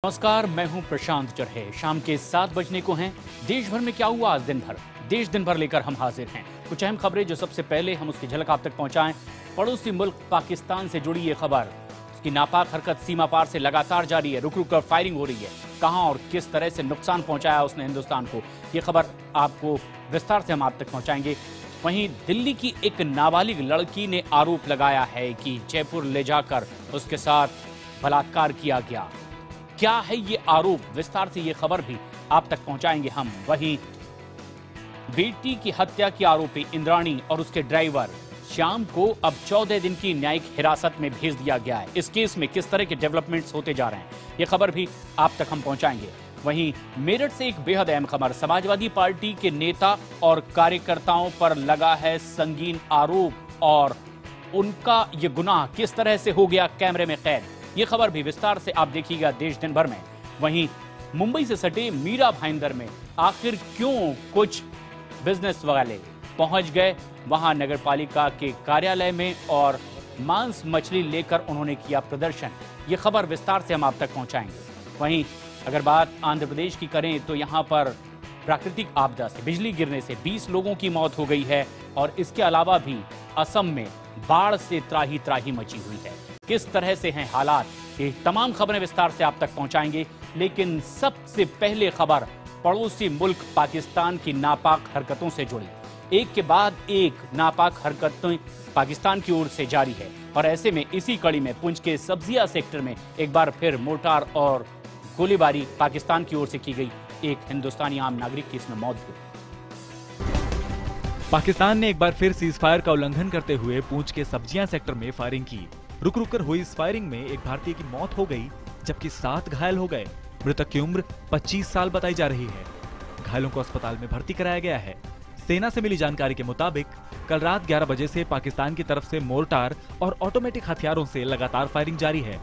नमस्कार, मैं हूं प्रशांत चरहे। शाम के 7 बजने को हैं। देश भर में क्या हुआ आज दिन भर, देश दिन भर लेकर हम हाजिर हैं। कुछ अहम खबरें जो सबसे पहले हम उसकी झलक आप तक पहुंचाएं। पड़ोसी मुल्क पाकिस्तान से जुड़ी ये खबर, उसकी नापाक हरकत सीमा पार से लगातार जारी है। रुक रुक कर फायरिंग हो रही है। कहां और किस तरह से नुकसान पहुंचाया उसने हिंदुस्तान को, ये खबर आपको विस्तार से हम आप तक पहुंचाएंगे। वहीं दिल्ली की एक नाबालिग लड़की ने आरोप लगाया है कि जयपुर ले जाकर उसके साथ बलात्कार किया गया। क्या है ये आरोप, विस्तार से ये खबर भी आप तक पहुंचाएंगे हम। वहीं बेटी की हत्या की आरोपी इंद्राणी और उसके ड्राइवर श्याम को अब 14 दिन की न्यायिक हिरासत में भेज दिया गया है। इस केस में किस तरह के डेवलपमेंट्स होते जा रहे हैं, ये खबर भी आप तक हम पहुंचाएंगे। वहीं मेरठ से एक बेहद अहम खबर, समाजवादी पार्टी के नेता और कार्यकर्ताओं पर लगा है संगीन आरोप और उनका ये गुनाह किस तरह से हो गया कैमरे में कैद, ये खबर भी विस्तार से आप देखिएगा देश दिन भर में। वहीं मुंबई से सटे मीरा भाईंदर में आखिर क्यों कुछ बिजनेस वाले पहुंच गए वहां नगर पालिका के कार्यालय में और मांस मछली लेकर उन्होंने किया प्रदर्शन, ये खबर विस्तार से हम आप तक पहुंचाएंगे। वहीं अगर बात आंध्र प्रदेश की करें तो यहां पर प्राकृतिक आपदा से बिजली गिरने से 20 लोगों की मौत हो गई है और इसके अलावा भी असम में बाढ़ से त्राही त्राही मची हुई है। किस तरह से हैं हालात, ये तमाम खबरें विस्तार से आप तक पहुंचाएंगे। लेकिन सबसे पहले खबर पड़ोसी मुल्क पाकिस्तान की नापाक हरकतों से जुड़ी। एक के बाद एक नापाक हरकतें पाकिस्तान की ओर से जारी है और ऐसे में इसी कड़ी में पुंछ के सब्जिया सेक्टर में एक बार फिर मोर्टार और गोलीबारी पाकिस्तान की ओर से की गई। एक हिंदुस्तानी आम नागरिक की इसमें मौत हुई। पाकिस्तान ने एक बार फिर सीजफायर का उल्लंघन करते हुए पुंछ के सब्जियां सेक्टर में फायरिंग की। रुक रुक कर हुई इस फायरिंग में एक भारतीय की मौत हो गई जबकि 7 घायल हो गए। मृतक की उम्र 25 साल बताई जा रही है। घायलों को अस्पताल में भर्ती कराया गया है। सेना से मिली जानकारी के मुताबिक कल रात 11 बजे से पाकिस्तान की तरफ से मोर्टार और ऑटोमेटिक हथियारों से लगातार फायरिंग जारी है।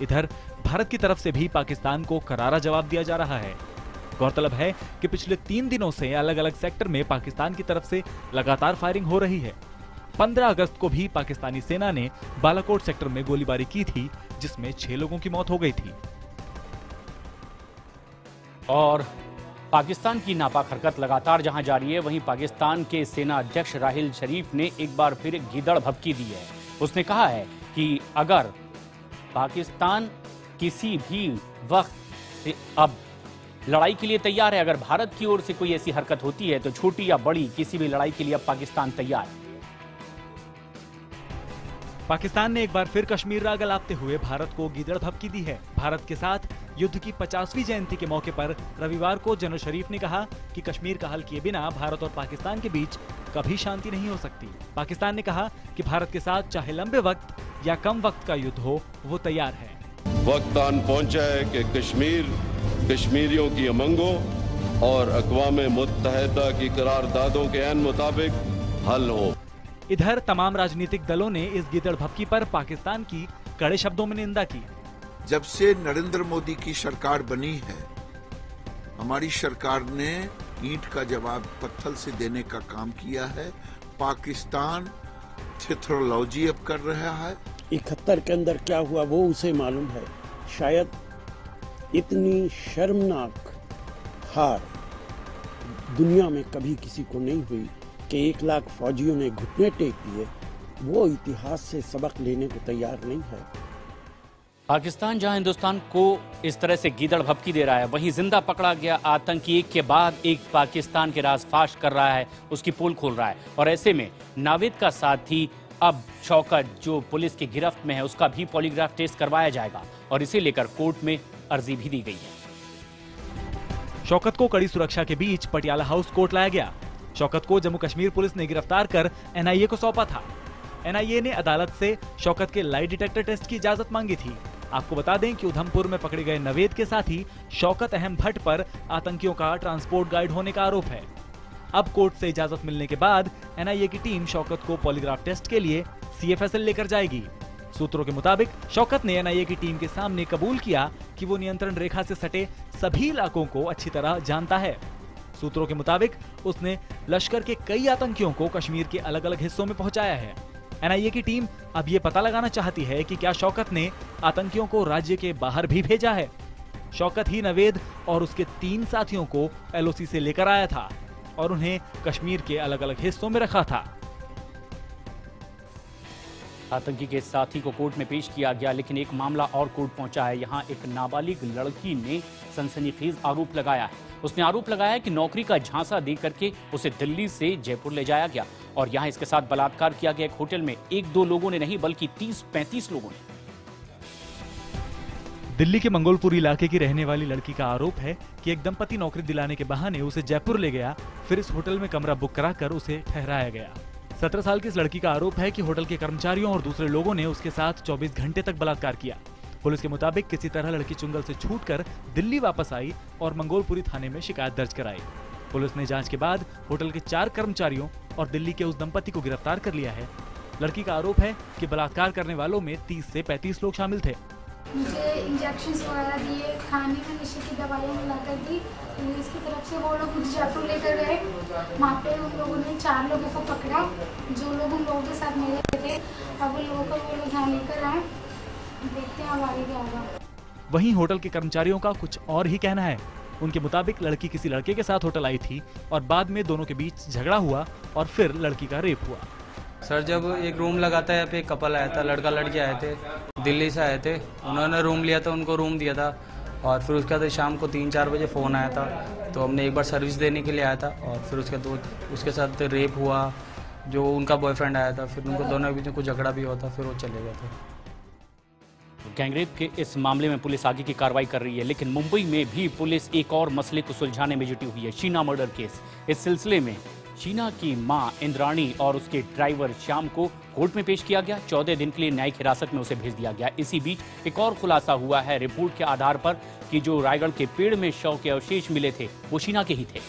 इधर भारत की तरफ से भी पाकिस्तान को करारा जवाब दिया जा रहा है। गौरतलब है कि पिछले 3 दिनों से अलग अलग सेक्टर में पाकिस्तान की तरफ से लगातार फायरिंग हो रही है। 15 अगस्त को भी पाकिस्तानी सेना ने बालाकोट सेक्टर में गोलीबारी की थी जिसमें 6 लोगों की मौत हो गई थी। और पाकिस्तान की नापाक हरकत लगातार जहां जारी है, वहीं पाकिस्तान के सेना अध्यक्ष राहिल शरीफ ने एक बार फिर गीदड़ भभकी दी है। उसने कहा है कि अगर पाकिस्तान किसी भी वक्त से अब लड़ाई के लिए तैयार है, अगर भारत की ओर से कोई ऐसी हरकत होती है तो छोटी या बड़ी किसी भी लड़ाई के लिए अब पाकिस्तान तैयार है। पाकिस्तान ने एक बार फिर कश्मीर राग अलापते हुए भारत को गीदड़ भभकी दी है। भारत के साथ युद्ध की 50वीं जयंती के मौके पर रविवार को जनरल शरीफ ने कहा कि कश्मीर का हल किए बिना भारत और पाकिस्तान के बीच कभी शांति नहीं हो सकती। पाकिस्तान ने कहा कि भारत के साथ चाहे लंबे वक्त या कम वक्त का युद्ध हो, वो तैयार है। वक्त आन पहुंचा है कि कश्मीर कश्मीरियों की उमंगों और अक़वाम मुत्तहिदा की करारदादों के ऐन मुताबिक हल हो। इधर तमाम राजनीतिक दलों ने इस गीदड़ भभकी पर पाकिस्तान की कड़े शब्दों में निंदा की। जब से नरेंद्र मोदी की सरकार बनी है, हमारी सरकार ने ईंट का जवाब पत्थर से देने का काम किया है। पाकिस्तान थियोलॉजी अब कर रहा है। 71 के अंदर क्या हुआ वो उसे मालूम है। शायद इतनी शर्मनाक हार दुनिया में कभी किसी को नहीं हुई कि 1 लाख फौजियों ने घुटने टेक दिए। वो इतिहास से सबक लेने को तैयार नहीं है। पाकिस्तान जहां हिंदुस्तान को इस तरह से गीदड़ भभकी दे रहा है, वहीं जिंदा पकड़ा गया आतंकी एक के बाद एक पाकिस्तान के राज फाश कर रहा है, उसकी पोल खोल रहा है। और ऐसे में नावेद का साथी अब शौकत जो पुलिस की गिरफ्त में है, उसका भी पॉलीग्राफ टेस्ट करवाया जाएगा और इसे लेकर कोर्ट में अर्जी भी दी गई है। शौकत को कड़ी सुरक्षा के बीच पटियाला हाउस कोर्ट लाया गया। शौकत को जम्मू कश्मीर पुलिस ने गिरफ्तार कर NIA को सौंपा था। NIA ने अदालत से शौकत के लाई डिटेक्टर टेस्ट की इजाजत मांगी थी। आपको बता दें कि उधमपुर में पकड़े गए नवेद के साथी शौकत अहम भट्ट पर आतंकियों का ट्रांसपोर्ट गाइड होने का आरोप है। अब कोर्ट से इजाजत मिलने के बाद NIA की टीम शौकत को पॉलीग्राफ टेस्ट के लिए CFSL लेकर जाएगी। सूत्रों के मुताबिक शौकत ने NIA की टीम के सामने कबूल किया कि वो नियंत्रण रेखा से सटे सभी इलाकों को अच्छी तरह जानता है। सूत्रों के मुताबिक उसने लश्कर के कई आतंकियों को कश्मीर के अलग अलग हिस्सों में पहुंचाया है। एनआईए की टीम अब ये पता लगाना चाहती है कि क्या शौकत ने आतंकियों को राज्य के बाहर भी भेजा है। शौकत ही नवेद और उसके 3 साथियों को LOC से लेकर आया था और उन्हें कश्मीर के अलग अलग हिस्सों में रखा था। आतंकी के साथी को कोर्ट में पेश किया गया, लेकिन एक मामला और कोर्ट पहुंचा है। यहां एक नाबालिग लड़की ने सनसनीखेज आरोप लगाया है। उसने आरोप लगाया कि नौकरी का झांसा दे करके उसे दिल्ली से जयपुर ले जाया गया और यहां इसके साथ बलात्कार किया गया। एक होटल में 1-2 लोगों ने नहीं बल्कि 30-35 लोगों ने। दिल्ली के मंगोलपुर इलाके की रहने वाली लड़की का आरोप है कि एक दंपति नौकरी दिलाने के बहाने उसे जयपुर ले गया, फिर इस होटल में कमरा बुक कराकर उसे ठहराया गया। 17 साल की इस लड़की का आरोप है कि होटल के कर्मचारियों और दूसरे लोगों ने उसके साथ 24 घंटे तक बलात्कार किया। पुलिस के मुताबिक किसी तरह लड़की चुंगल से छूटकर दिल्ली वापस आई और मंगोलपुरी थाने में शिकायत दर्ज कराई। पुलिस ने जांच के बाद होटल के 4 कर्मचारियों और दिल्ली के उस दंपति को गिरफ्तार कर लिया है। लड़की का आरोप है कि बलात्कार करने वालों में 30 से 35 लोग शामिल थे। मुझे इंजेक्शन वगैरह दिए, खाने में नशे की दवाइयाँ मिलाकर दी। पुलिस की तरफ से वो लोग मुझे जयपुर लेकर गए। वहाँ पे उन लोगों ने 4 लोगों को पकड़ा, जो लोग उन लोगों के साथ मिले थे। अब उन लोगों को वो लोग यहाँ लेकर आए, देखते हैं अब आगे क्या होगा। वहीं होटल के कर्मचारियों का कुछ और ही कहना है। उनके मुताबिक लड़की किसी लड़के के साथ होटल आई थी और बाद में दोनों के बीच झगड़ा हुआ और फिर लड़की का रेप हुआ। सर, जब एक रूम लगाता है, यहाँ पे एक कपल आया था, लड़का लड़की आए थे, दिल्ली से आए थे। उन्होंने रूम लिया था, उनको रूम दिया था और फिर उसके बाद शाम को 3-4 बजे फ़ोन आया था, तो हमने एक बार सर्विस देने के लिए आया था और फिर उसके साथ रेप हुआ। जो उनका बॉयफ्रेंड आया था, फिर उनको दोनों के बीच में कुछ झगड़ा भी हुआ था, फिर वो चले गए थे। गैंगरेप के इस मामले में पुलिस आगे की कार्रवाई कर रही है, लेकिन मुंबई में भी पुलिस एक और मसले को सुलझाने में जुटी हुई है, शीना मर्डर केस। इस सिलसिले में शीना की मां इंद्राणी और उसके ड्राइवर श्याम को कोर्ट में पेश किया गया। 14 दिन के लिए न्यायिक हिरासत में उसे भेज दिया गया। इसी बीच एक और खुलासा हुआ है रिपोर्ट के आधार पर कि जो रायगढ़ के पेड़ में शव के अवशेष मिले थे वो शीना के ही थे।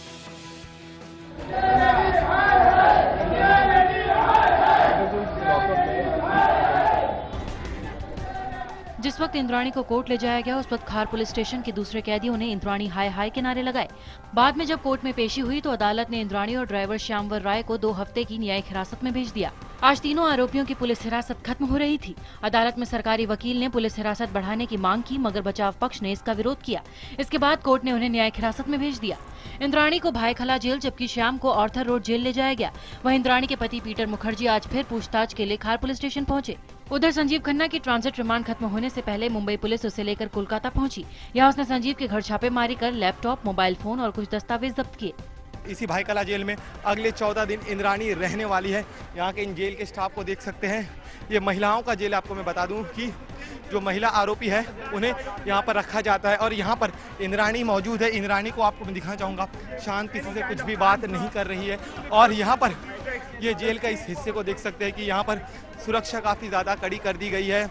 जिस वक्त इंद्राणी को कोर्ट ले जाया गया, उस वक्त खार पुलिस स्टेशन के दूसरे कैदियों ने इंद्राणी हाय हाय के नारे लगाए। बाद में जब कोर्ट में पेशी हुई तो अदालत ने इंद्राणी और ड्राइवर श्यामवर राय को 2 हफ्ते की न्यायिक हिरासत में भेज दिया। आज तीनों आरोपियों की पुलिस हिरासत खत्म हो रही थी। अदालत में सरकारी वकील ने पुलिस हिरासत बढ़ाने की मांग की, मगर बचाव पक्ष ने इसका विरोध किया। इसके बाद कोर्ट ने उन्हें न्यायिक हिरासत में भेज दिया। इंद्राणी को भाईखला जेल जबकि श्याम को ऑर्थर रोड जेल ले जाया गया। वहीं इंद्राणी के पति पीटर मुखर्जी आज फिर पूछताछ के लिए खार पुलिस स्टेशन पहुंचे। उधर संजीव खन्ना की ट्रांजिट रिमांड खत्म होने से पहले मुंबई पुलिस उसे लेकर कोलकाता पहुंची। यहाँ उसने संजीव के घर छापेमारी कर लैपटॉप, मोबाइल फोन और कुछ दस्तावेज जब्त किए। इसी भाईकला जेल में अगले 14 दिन इंद्राणी रहने वाली है। यहाँ के इन जेल के स्टाफ को देख सकते हैं। ये महिलाओं का जेल। आपको मैं बता दूं कि जो महिला आरोपी है उन्हें यहाँ पर रखा जाता है और यहाँ पर इंद्राणी मौजूद है। इंद्राणी को आपको मैं दिखाना चाहूँगा, शांत किसी से कुछ भी बात नहीं कर रही है। और यहाँ पर ये जेल का इस हिस्से को देख सकते हैं कि यहाँ पर सुरक्षा काफ़ी ज़्यादा कड़ी कर दी गई है।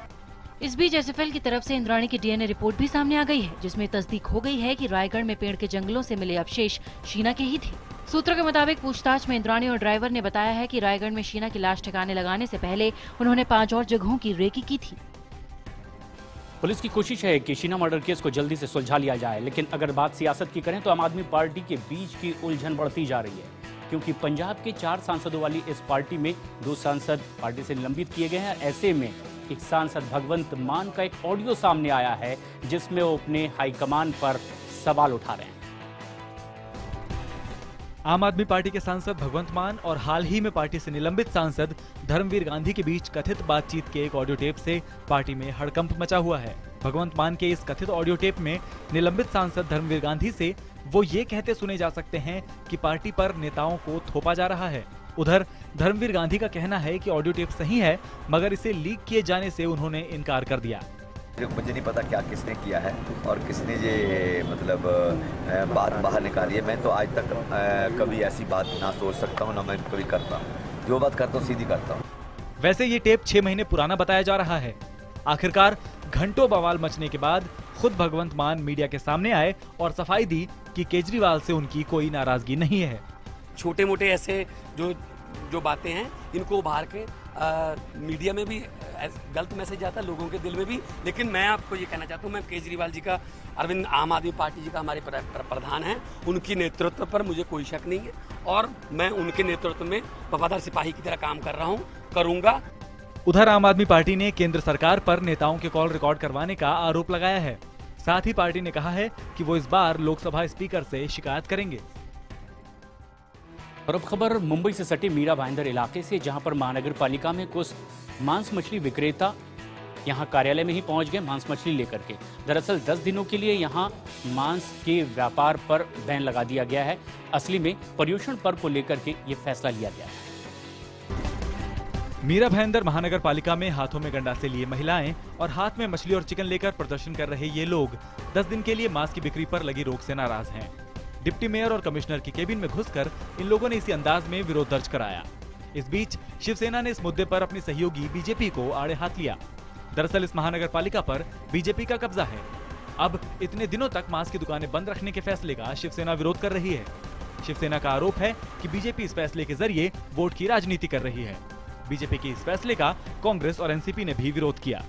इस बीच एसएफएल की तरफ से इंद्राणी की डीएनए रिपोर्ट भी सामने आ गई है, जिसमें तस्दीक हो गई है कि रायगढ़ में पेड़ के जंगलों से मिले अवशेष शीना के ही थे। सूत्रों के मुताबिक पूछताछ में इंद्राणी और ड्राइवर ने बताया है कि रायगढ़ में शीना की लाश ठिकाने लगाने से पहले उन्होंने 5 और जगहों की रेकी की थी। पुलिस की कोशिश है कि शीना मर्डर केस को जल्दी से सुलझा लिया जाए, लेकिन अगर बात सियासत की करें तो आम आदमी पार्टी के बीच की उलझन बढ़ती जा रही है, क्योंकि पंजाब के 4 सांसदों वाली इस पार्टी में 2 सांसद पार्टी से निलंबित किए गए हैं। ऐसे में एक सांसद भगवंत मान का एक ऑडियो सामने आया है जिसमें वो अपने हाईकमान पर सवाल उठा रहे हैं। आम आदमी पार्टी के सांसद भगवंत मान और हाल ही में पार्टी से निलंबित सांसद धर्मवीर गांधी के बीच कथित बातचीत के एक ऑडियो टेप से पार्टी में हड़कंप मचा हुआ है। भगवंत मान के इस कथित ऑडियो टेप में निलंबित सांसद धर्मवीर गांधी से वो ये कहते सुने जा सकते हैं कि पार्टी पर नेताओं को थोपा जा रहा है। उधर धर्मवीर गांधी का कहना है कि ऑडियो टेप सही है, मगर इसे लीक किए जाने से उन्होंने इनकार कर दिया। मुझे नहीं पता क्या किसने किया है और किसने ये मतलब बात बाहर निकाली है। मैं तो आज तक कभी ऐसी बात ना सोच सकता हूँ, ना मैं कभी करता हूँ। जो बात करता हूँ सीधी करता हूँ। वैसे ये टेप 6 महीने पुराना बताया जा रहा है। आखिरकार घंटों बवाल मचने के बाद खुद भगवंत मान मीडिया के सामने आए और सफाई दी कि केजरीवाल से उनकी कोई नाराजगी नहीं है। छोटे मोटे ऐसे जो बातें हैं इनको उभार के मीडिया में भी गलत मैसेज आता है, लोगों के दिल में भी। लेकिन मैं आपको ये कहना चाहता हूँ, मैं केजरीवाल जी का, अरविंद आम आदमी पार्टी जी का हमारे प्रधान हैं, उनकी नेतृत्व पर मुझे कोई शक नहीं है और मैं उनके नेतृत्व में वफादार सिपाही की तरह काम कर रहा हूँ, करूँगा। उधर आम आदमी पार्टी ने केंद्र सरकार पर नेताओं के कॉल रिकॉर्ड करवाने का आरोप लगाया है। साथ ही पार्टी ने कहा है कि वो इस बार लोकसभा स्पीकर से शिकायत करेंगे। और अब खबर मुंबई से सटे मीरा भाईंदर इलाके से, जहां पर महानगर पालिका में कुछ मांस मछली विक्रेता यहां कार्यालय में ही पहुंच गए मांस मछली लेकर के। दरअसल 10 दिनों के लिए यहां मांस के व्यापार पर बैन लगा दिया गया है। असली में पर्यूषण पर्व को लेकर के ये फैसला लिया गया है। मीरा भाईंदर महानगर पालिका में हाथों में गंडासे लिए महिलाएं और हाथ में मछली और चिकन लेकर प्रदर्शन कर रहे ये लोग 10 दिन के लिए मांस की बिक्री पर लगी रोक से नाराज हैं। डिप्टी मेयर और कमिश्नर की केबिन में घुसकर इन लोगों ने इसी अंदाज में विरोध दर्ज कराया। इस बीच शिवसेना ने इस मुद्दे पर अपनी सहयोगी बीजेपी को आड़े हाथ लिया। दरअसल इस महानगर पालिका पर बीजेपी का कब्जा है। अब इतने दिनों तक मांस की दुकानें बंद रखने के फैसले का शिवसेना विरोध कर रही है। शिवसेना का आरोप है कि बीजेपी इस फैसले के जरिए वोट की राजनीति कर रही है। बीजेपी के इस फैसले का कांग्रेस और एनसीपी ने भी विरोध किया।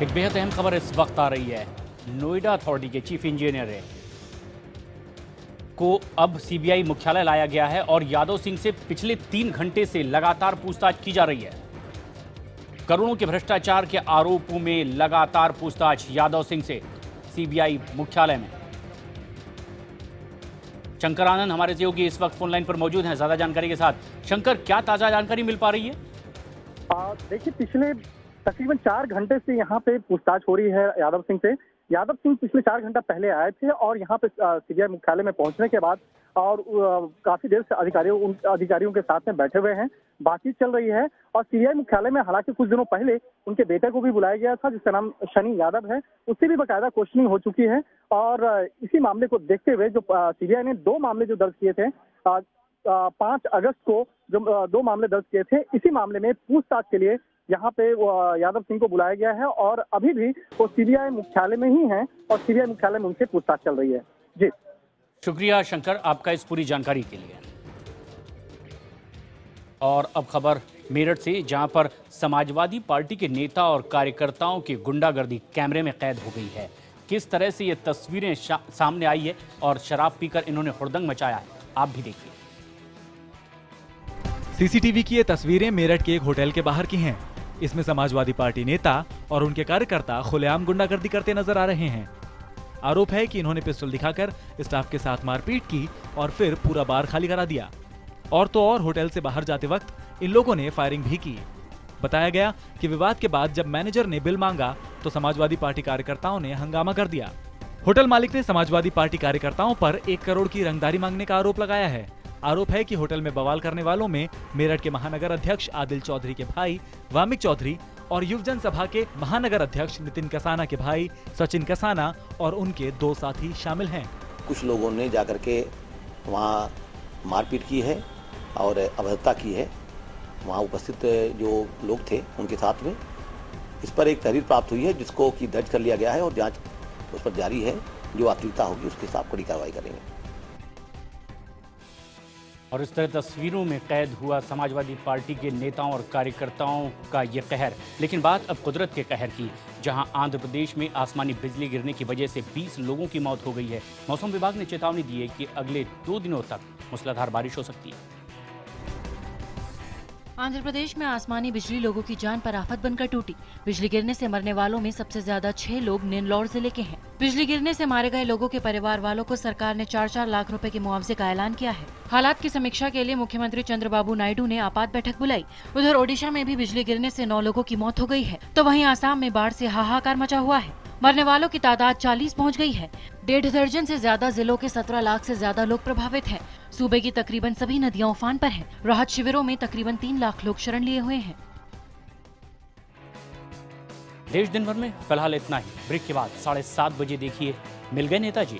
एक बेहद अहम खबर इस वक्त आ रही है। नोएडा अथॉरिटी के चीफ इंजीनियर को अब सीबीआई मुख्यालय लाया गया है और यादव सिंह से पिछले 3 घंटे से लगातार पूछताछ की जा रही है। करोड़ों के भ्रष्टाचार के आरोपों में लगातार पूछताछ यादव सिंह से सीबीआई मुख्यालय में। शंकर आनंद हमारे सहयोगी इस वक्त फोन लाइन पर मौजूद हैं ज्यादा जानकारी के साथ। शंकर, क्या ताजा जानकारी मिल पा रही है? देखिए, पिछले तकरीबन 4 घंटे से यहाँ पे पूछताछ हो रही है यादव सिंह से। यादव सिंह पिछले 4 घंटा पहले आए थे और यहाँ पे सीबीआई मुख्यालय में पहुंचने के बाद और काफी देर से अधिकारियों के साथ में बैठे हुए हैं, बातचीत चल रही है। और सीबीआई मुख्यालय में हालांकि कुछ दिनों पहले उनके बेटे को भी बुलाया गया था, जिसका नाम शनि यादव है, उससे भी बाकायदा क्वेश्चनिंग हो चुकी है। और इसी मामले को देखते हुए जो सीबीआई ने 2 मामले जो दर्ज किए थे, 5 अगस्त को जो 2 मामले दर्ज किए थे, इसी मामले में पूछताछ के लिए यहाँ पे यादव सिंह को बुलाया गया है और अभी भी वो सीबीआई मुख्यालय में ही हैं और सीबीआई मुख्यालय में उनसे पूछताछ चल रही है। जी, शुक्रिया शंकर आपका इस पूरी जानकारी के लिए। और अब खबर मेरठ से, जहां पर समाजवादी पार्टी के नेता और कार्यकर्ताओं की गुंडागर्दी कैमरे में कैद हो गई है। किस तरह से ये तस्वीरें सामने आई है और शराब पीकर इन्होंने हुड़दंग मचाया है, आप भी देखिए। सीसीटीवी की ये तस्वीरें मेरठ के एक होटल के बाहर की हैं। इसमें समाजवादी पार्टी नेता और उनके कार्यकर्ता खुलेआम गुंडागर्दी करते नजर आ रहे हैं। आरोप है कि इन्होंने पिस्टल दिखाकर स्टाफ के साथ मारपीट की और फिर पूरा बार खाली करा दिया। और तो और होटल से बाहर जाते वक्त इन लोगों ने फायरिंग भी की। बताया गया कि विवाद के बाद जब मैनेजर ने बिल मांगा तो समाजवादी पार्टी कार्यकर्ताओं ने हंगामा कर दिया। होटल मालिक ने समाजवादी पार्टी कार्यकर्ताओं पर 1 करोड़ की रंगदारी मांगने का आरोप लगाया है। आरोप है कि होटल में बवाल करने वालों में मेरठ के महानगर अध्यक्ष आदिल चौधरी के भाई वामिक चौधरी और युवजन सभा के महानगर अध्यक्ष नितिन कसाना के भाई सचिन कसाना और उनके 2 साथी शामिल हैं। कुछ लोगों ने जाकर के वहाँ मारपीट की है और अभद्रता की है। वहाँ उपस्थित जो लोग थे उनके साथ में इस पर एक तहरीर प्राप्त हुई है, जिसको कि दर्ज कर लिया गया है और जांच उस पर जारी है। जो वास्तविकता होगी उसके साथ कड़ी कार्रवाई करेंगे। और इस तरह तस्वीरों में कैद हुआ समाजवादी पार्टी के नेताओं और कार्यकर्ताओं का ये कहर। लेकिन बात अब कुदरत के कहर की, जहां आंध्र प्रदेश में आसमानी बिजली गिरने की वजह से 20 लोगों की मौत हो गई है। मौसम विभाग ने चेतावनी दी है कि अगले 2 दिनों तक मूसलाधार बारिश हो सकती है। आंध्र प्रदेश में आसमानी बिजली लोगों की जान पर आफत बनकर टूटी। बिजली गिरने से मरने वालों में सबसे ज्यादा 6 लोग नेल्लौर जिले के हैं। बिजली गिरने से मारे गए लोगों के परिवार वालों को सरकार ने 4-4 लाख रुपए के मुआवजे का ऐलान किया है। हालात की समीक्षा के लिए मुख्यमंत्री चंद्रबाबू नायडू ने आपात बैठक बुलाई। उधर ओडिशा में भी बिजली गिरने से 9 लोगों की मौत हो गई है, तो वहीं आसाम में बाढ़ से हाहाकार मचा हुआ है। मरने वालों की तादाद 40 पहुंच गई है। 1.5 दर्जन से ज्यादा जिलों के 17 लाख से ज्यादा लोग प्रभावित हैं। सूबे की तकरीबन सभी नदियां उफान पर हैं। राहत शिविरों में तकरीबन 3 लाख लोग शरण लिए हुए हैं। देश दिन भर में फिलहाल इतना ही। ब्रेक के बाद 7:30 बजे देखिए मिल गए नेताजी।